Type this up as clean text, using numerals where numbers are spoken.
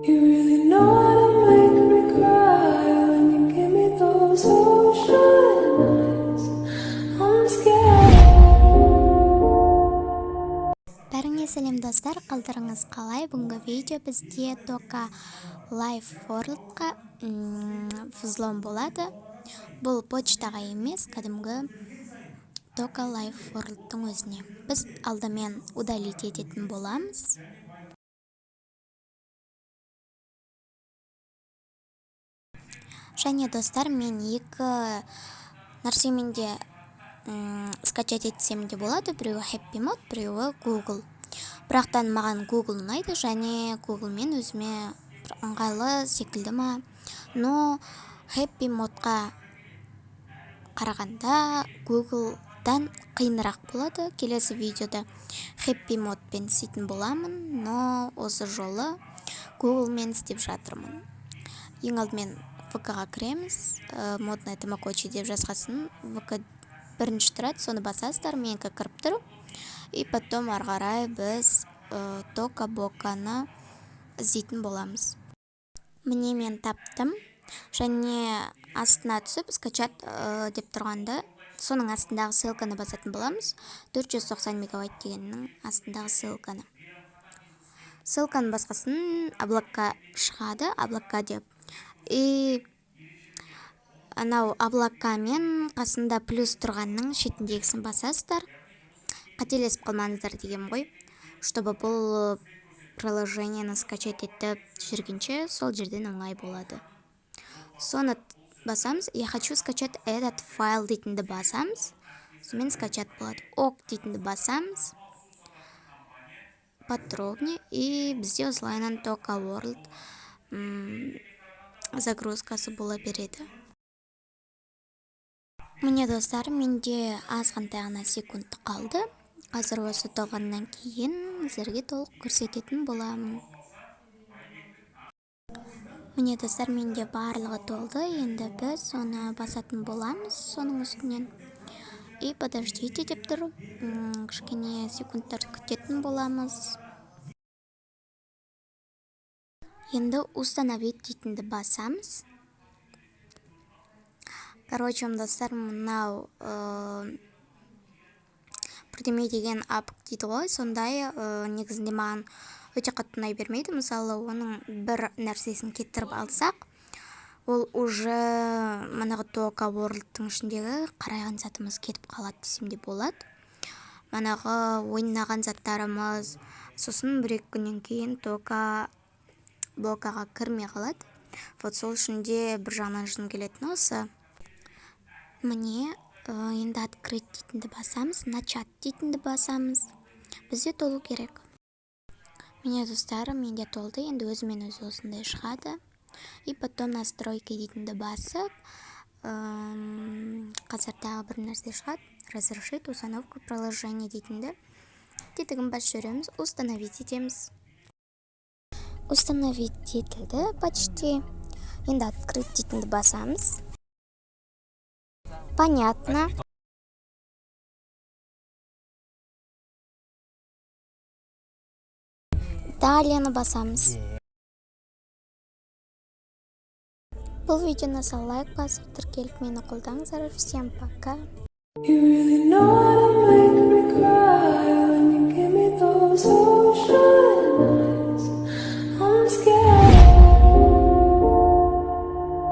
You really know how to make me cry when you give me those ocean eyes. I'm scared. Бәріңе сәлем достар, қалдарыңыз қалай? Бүгінгі видео бізде Тока Life World'қа взлом болады. Бұл почтаға емес, кәдімгі Тока Life World'тың өзіне. Біз алдымен удалить ететін боламыз. Және достар, мен екі нәрсемен де скачать етсем де болады. Біреуі Happy Mode, біреуі Google. Бірақтан маған Google ұнайды, және Google мен өзіме ыңғайлы секілді ма. Но Happy Mode'ға қарағанда Google'дан қиынырақ болады. Келесі видеода Happy Mode'пен істейтін боламын, но осы жолы Google'мен істеп жатырмын. Ең алдымен VK-ға кіреміз. Модная тамагочи деп жазғасын. VK бірінші тұрады, соны басасыздар, менікі кіріп тұр. И потом арғарай біз Тока Боканы іздейтін боламыз. Міне мен таптым. Және астына түсіп скачат деп тұрғанда, соның астындағы ссылканы басатын боламыз. 490 мегабайт дегеннің астындағы ссылканы. Ссылканы басқасын облакка шығады, облакка деп. И анау облакка мен қасында плюс тұрғанның шетіндегісін басасыздар. Қателесіп қалмаңыздар деген ғой. Чтобы бұл приложениені скачать етіп жүргенше сол жерден оңай болады. Соны басамыз. Я хочу скачать этот файл дейтінді басамыз. Сонымен скачат болады. Ок дейтінді басамыз. Подробнее. И бізде осылайынан Тока World загрузкасы бола береді. Міне достар, менде азғантай ғана секунд қалды. Қазір осы толғаннан кейін сіздерге толық көрсететін боламын. Міне достар, менде барлығы толды. Енді біз соны басатын боламыз соның үстінен. И подождите деп тұр. Кішкене секундтар күтетін боламыз. Енді установить дейтінді басамыз. Короче, достар, мынау бірдеме деген апк дейді ғой. Сондай негізінде маған өте қатты ұнай бермейді. Мысалы, оның бір нәрсесін кеттіріп алсақ, ол уже манағы Тока World'тың ішіндегі қарайған затымыз кетіп қалады десем де болады. Манағы ойнаған заттарымыз, сосын бір-екі күннен кейін Тока Бокаға кірмей қалады. Вот сол үшінде бір жағынан жын келетін осы. Міне, енді открыть дейтінді басамыз, начать дейтінді басамыз. Бізде толу керек. Міне достар, менде толды, енді өзімен өзі осындай шығады. И потом настройки дейтінді басып, қазір тағы бір нәрсе шығады. Разрешить установку приложения дейтінді. Тетігін бас жүреміз, установить етеміз. Установить етілді почти. Енді открыть дейтінді басамыз. Понятно. Далее басамыз. Бұл видеоны сал лайк басып, тіркеліп мені қолдаңыздар. Всем пока. You really know how to make me cry when you give me those ocean eyes. I'm scared.